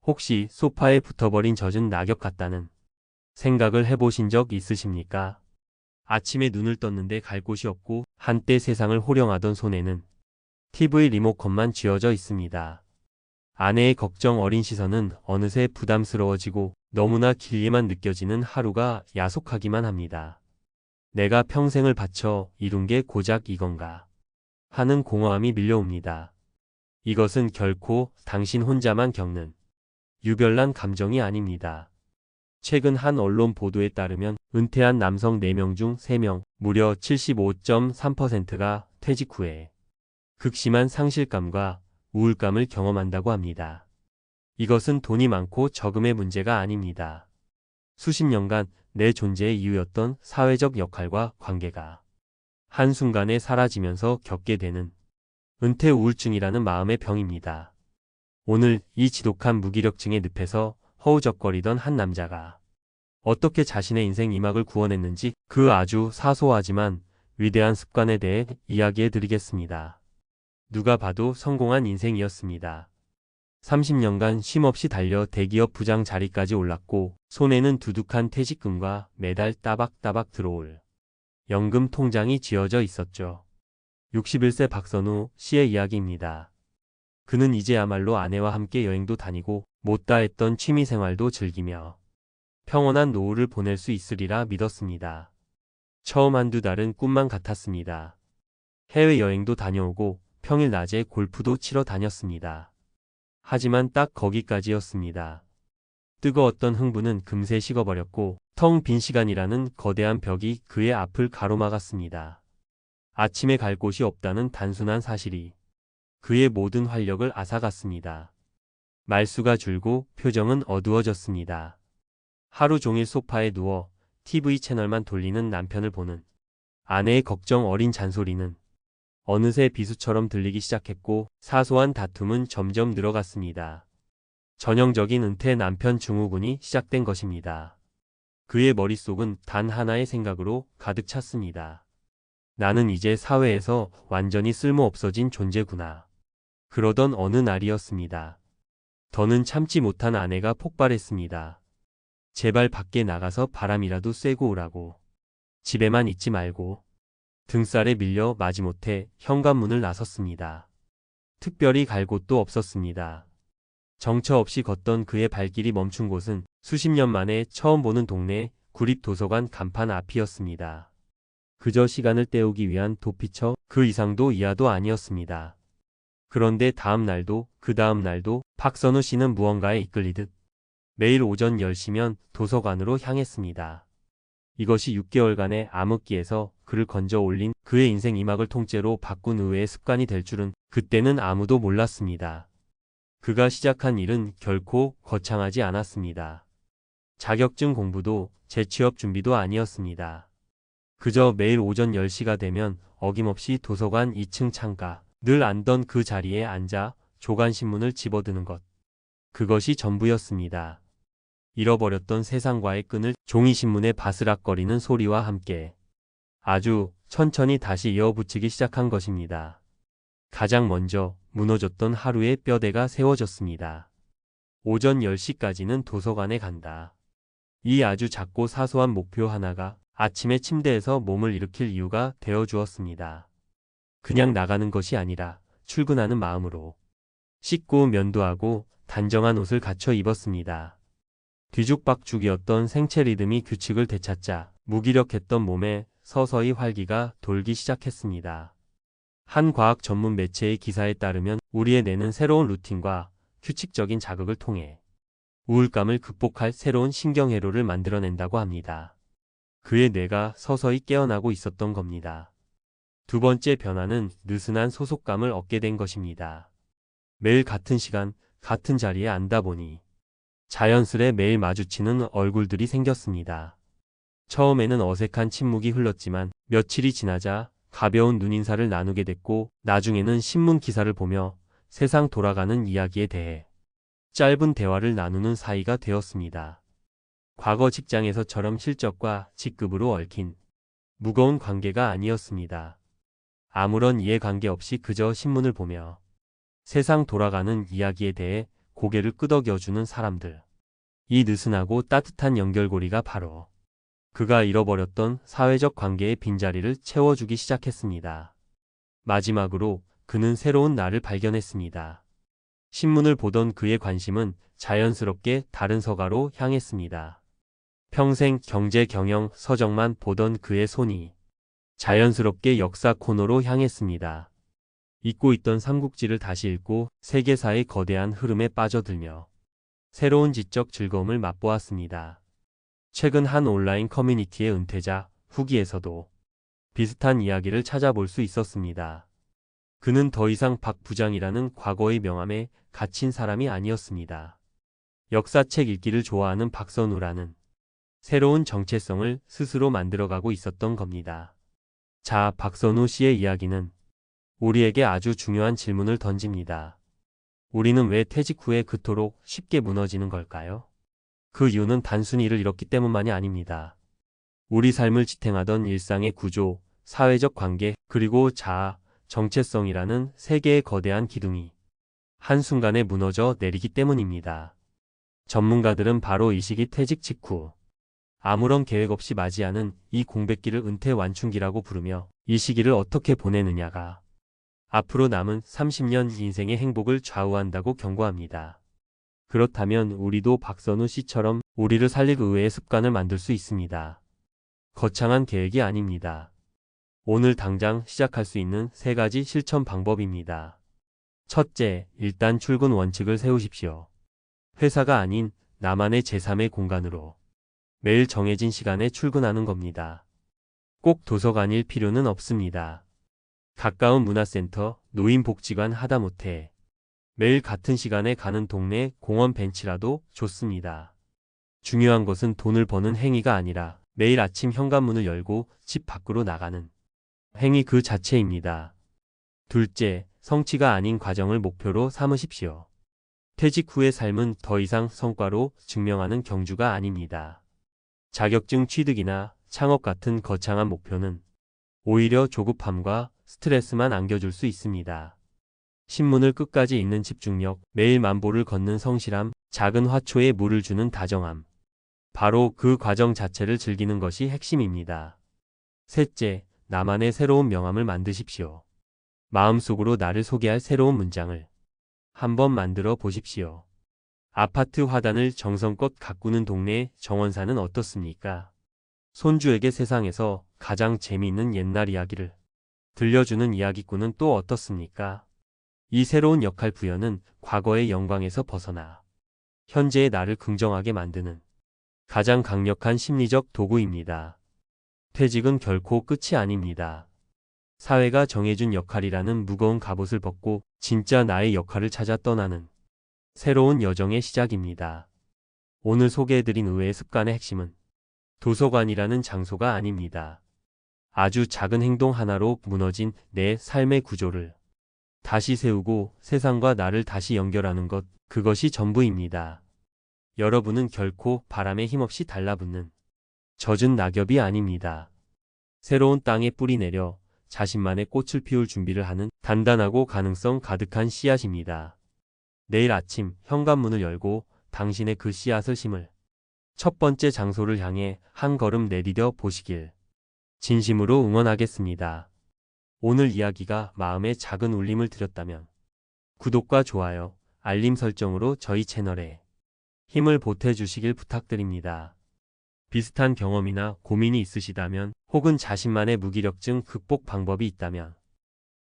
혹시 소파에 붙어버린 젖은 낙엽 같다는 생각을 해보신 적 있으십니까? 아침에 눈을 떴는데 갈 곳이 없고 한때 세상을 호령하던 손에는 TV 리모컨만 쥐어져 있습니다. 아내의 걱정 어린 시선은 어느새 부담스러워지고 너무나 길게만 느껴지는 하루가 야속하기만 합니다. 내가 평생을 바쳐 이룬 게 고작 이건가 하는 공허함이 밀려옵니다. 이것은 결코 당신 혼자만 겪는 유별난 감정이 아닙니다. 최근 한 언론 보도에 따르면 은퇴한 남성 4명 중 3명, 무려 75.3%가 퇴직 후에 극심한 상실감과 우울감을 경험한다고 합니다. 이것은 돈이 많고 적음의 문제가 아닙니다. 수십 년간 내 존재의 이유였던 사회적 역할과 관계가 한순간에 사라지면서 겪게 되는 은퇴 우울증이라는 마음의 병입니다. 오늘 이 지독한 무기력증의 늪에서 허우적거리던 한 남자가 어떻게 자신의 인생 2막을 구원했는지 그 아주 사소하지만 위대한 습관에 대해 이야기해 드리겠습니다. 누가 봐도 성공한 인생이었습니다. 30년간 쉼없이 달려 대기업 부장 자리까지 올랐고 손에는 두둑한 퇴직금과 매달 따박따박 들어올 연금 통장이 쥐어져 있었죠. 61세 박선우 씨의 이야기입니다. 그는 이제야말로 아내와 함께 여행도 다니고 못다 했던 취미생활도 즐기며 평온한 노후를 보낼 수 있으리라 믿었습니다. 처음 한두 달은 꿈만 같았습니다. 해외여행도 다녀오고 평일 낮에 골프도 치러 다녔습니다. 하지만 딱 거기까지였습니다. 뜨거웠던 흥분은 금세 식어버렸고 텅 빈 시간이라는 거대한 벽이 그의 앞을 가로막았습니다. 아침에 갈 곳이 없다는 단순한 사실이 그의 모든 활력을 앗아갔습니다. 말수가 줄고 표정은 어두워졌습니다. 하루 종일 소파에 누워 TV 채널만 돌리는 남편을 보는 아내의 걱정 어린 잔소리는 어느새 비수처럼 들리기 시작했고 사소한 다툼은 점점 늘어갔습니다. 전형적인 은퇴 남편 증후군이 시작된 것입니다. 그의 머릿속은 단 하나의 생각으로 가득 찼습니다. 나는 이제 사회에서 완전히 쓸모없어진 존재구나. 그러던 어느 날이었습니다. 더는 참지 못한 아내가 폭발했습니다. 제발 밖에 나가서 바람이라도 쐬고 오라고. 집에만 있지 말고. 등살에 밀려 마지못해 현관문을 나섰습니다. 특별히 갈 곳도 없었습니다. 정처 없이 걷던 그의 발길이 멈춘 곳은 수십 년 만에 처음 보는 동네 구립도서관 간판 앞이었습니다. 그저 시간을 때우기 위한 도피처 그 이상도 이하도 아니었습니다. 그런데 다음 날도 그 다음 날도 박선우 씨는 무언가에 이끌리듯 매일 오전 10시면 도서관으로 향했습니다. 이것이 6개월간의 암흑기에서 그를 건져 올린 그의 인생 2막을 통째로 바꾼 의외의 습관이 될 줄은 그때는 아무도 몰랐습니다. 그가 시작한 일은 결코 거창하지 않았습니다. 자격증 공부도 재취업 준비도 아니었습니다. 그저 매일 오전 10시가 되면 어김없이 도서관 2층 창가, 늘 앉던 그 자리에 앉아 조간신문을 집어드는 것. 그것이 전부였습니다. 잃어버렸던 세상과의 끈을 종이신문의 바스락거리는 소리와 함께 아주 천천히 다시 이어붙이기 시작한 것입니다. 가장 먼저 무너졌던 하루의 뼈대가 세워졌습니다. 오전 10시까지는 도서관에 간다. 이 아주 작고 사소한 목표 하나가 아침에 침대에서 몸을 일으킬 이유가 되어 주었습니다. 그냥 나가는 것이 아니라 출근하는 마음으로 씻고 면도하고 단정한 옷을 갖춰 입었습니다. 뒤죽박죽이었던 생체 리듬이 규칙을 되찾자 무기력했던 몸에 서서히 활기가 돌기 시작했습니다. 한 과학 전문 매체의 기사에 따르면 우리의 뇌는 새로운 루틴과 규칙적인 자극을 통해 우울감을 극복할 새로운 신경회로를 만들어낸다고 합니다. 그의 뇌가 서서히 깨어나고 있었던 겁니다. 두 번째 변화는 느슨한 소속감을 얻게 된 것입니다. 매일 같은 시간, 같은 자리에 앉다 보니 자연스레 매일 마주치는 얼굴들이 생겼습니다. 처음에는 어색한 침묵이 흘렀지만 며칠이 지나자 가벼운 눈인사를 나누게 됐고 나중에는 신문 기사를 보며 세상 돌아가는 이야기에 대해 짧은 대화를 나누는 사이가 되었습니다. 과거 직장에서처럼 실적과 직급으로 얽힌 무거운 관계가 아니었습니다. 아무런 이해관계 없이 그저 신문을 보며 세상 돌아가는 이야기에 대해 고개를 끄덕여주는 사람들. 이 느슨하고 따뜻한 연결고리가 바로 그가 잃어버렸던 사회적 관계의 빈자리를 채워주기 시작했습니다. 마지막으로 그는 새로운 나를 발견했습니다. 신문을 보던 그의 관심은 자연스럽게 다른 서가로 향했습니다. 평생 경제 경영 서적만 보던 그의 손이 자연스럽게 역사 코너로 향했습니다. 잊고 있던 삼국지를 다시 읽고 세계사의 거대한 흐름에 빠져들며 새로운 지적 즐거움을 맛보았습니다. 최근 한 온라인 커뮤니티의 은퇴자 후기에서도 비슷한 이야기를 찾아볼 수 있었습니다. 그는 더 이상 박 부장이라는 과거의 명함에 갇힌 사람이 아니었습니다. 역사책 읽기를 좋아하는 박선우라는 새로운 정체성을 스스로 만들어가고 있었던 겁니다. 자, 박선우 씨의 이야기는 우리에게 아주 중요한 질문을 던집니다. 우리는 왜 퇴직 후에 그토록 쉽게 무너지는 걸까요? 그 이유는 단순히 일을 잃었기 때문만이 아닙니다. 우리 삶을 지탱하던 일상의 구조, 사회적 관계, 그리고 자아, 정체성이라는 세 개의 거대한 기둥이 한순간에 무너져 내리기 때문입니다. 전문가들은 바로 이 시기 퇴직 직후 아무런 계획 없이 맞이하는 이 공백기를 은퇴 완충기라고 부르며 이 시기를 어떻게 보내느냐가 앞으로 남은 30년 인생의 행복을 좌우한다고 경고합니다. 그렇다면 우리도 박선우 씨처럼 우리를 살릴 의외의 습관을 만들 수 있습니다. 거창한 계획이 아닙니다. 오늘 당장 시작할 수 있는 3가지 실천 방법입니다. 첫째, 일단 출근 원칙을 세우십시오. 회사가 아닌 나만의 제3의 공간으로 매일 정해진 시간에 출근하는 겁니다. 꼭 도서관일 필요는 없습니다. 가까운 문화센터, 노인복지관 하다못해 매일 같은 시간에 가는 동네 공원 벤치라도 좋습니다. 중요한 것은 돈을 버는 행위가 아니라 매일 아침 현관문을 열고 집 밖으로 나가는 행위 그 자체입니다. 둘째, 성취가 아닌 과정을 목표로 삼으십시오. 퇴직 후의 삶은 더 이상 성과로 증명하는 경주가 아닙니다. 자격증 취득이나 창업 같은 거창한 목표는 오히려 조급함과 스트레스만 안겨줄 수 있습니다. 신문을 끝까지 읽는 집중력, 매일 만보를 걷는 성실함, 작은 화초에 물을 주는 다정함. 바로 그 과정 자체를 즐기는 것이 핵심입니다. 셋째, 나만의 새로운 명함을 만드십시오. 마음속으로 나를 소개할 새로운 문장을 한번 만들어 보십시오. 아파트 화단을 정성껏 가꾸는 동네 정원사는 어떻습니까? 손주에게 세상에서 가장 재미있는 옛날 이야기를 들려주는 이야기꾼은 또 어떻습니까? 이 새로운 역할 부여는 과거의 영광에서 벗어나 현재의 나를 긍정하게 만드는 가장 강력한 심리적 도구입니다. 퇴직은 결코 끝이 아닙니다. 사회가 정해준 역할이라는 무거운 갑옷을 벗고 진짜 나의 역할을 찾아 떠나는 새로운 여정의 시작입니다. 오늘 소개해드린 의외의 습관의 핵심은 도서관이라는 장소가 아닙니다. 아주 작은 행동 하나로 무너진 내 삶의 구조를 다시 세우고 세상과 나를 다시 연결하는 것, 그것이 전부입니다. 여러분은 결코 바람에 힘없이 달라붙는 젖은 낙엽이 아닙니다. 새로운 땅에 뿌리 내려 자신만의 꽃을 피울 준비를 하는 단단하고 가능성 가득한 씨앗입니다. 내일 아침 현관문을 열고 당신의 그 씨앗을 심을 첫 번째 장소를 향해 한 걸음 내디뎌 보시길 진심으로 응원하겠습니다. 오늘 이야기가 마음에 작은 울림을 드렸다면 구독과 좋아요, 알림 설정으로 저희 채널에 힘을 보태주시길 부탁드립니다. 비슷한 경험이나 고민이 있으시다면 혹은 자신만의 무기력증 극복 방법이 있다면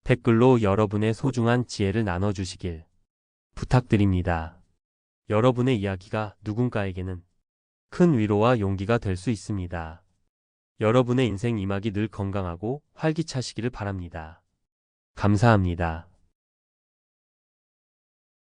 댓글로 여러분의 소중한 지혜를 나눠주시길 부탁드립니다. 여러분의 이야기가 누군가에게는 큰 위로와 용기가 될 수 있습니다. 여러분의 인생 이막이 늘 건강하고 활기차시기를 바랍니다. 감사합니다.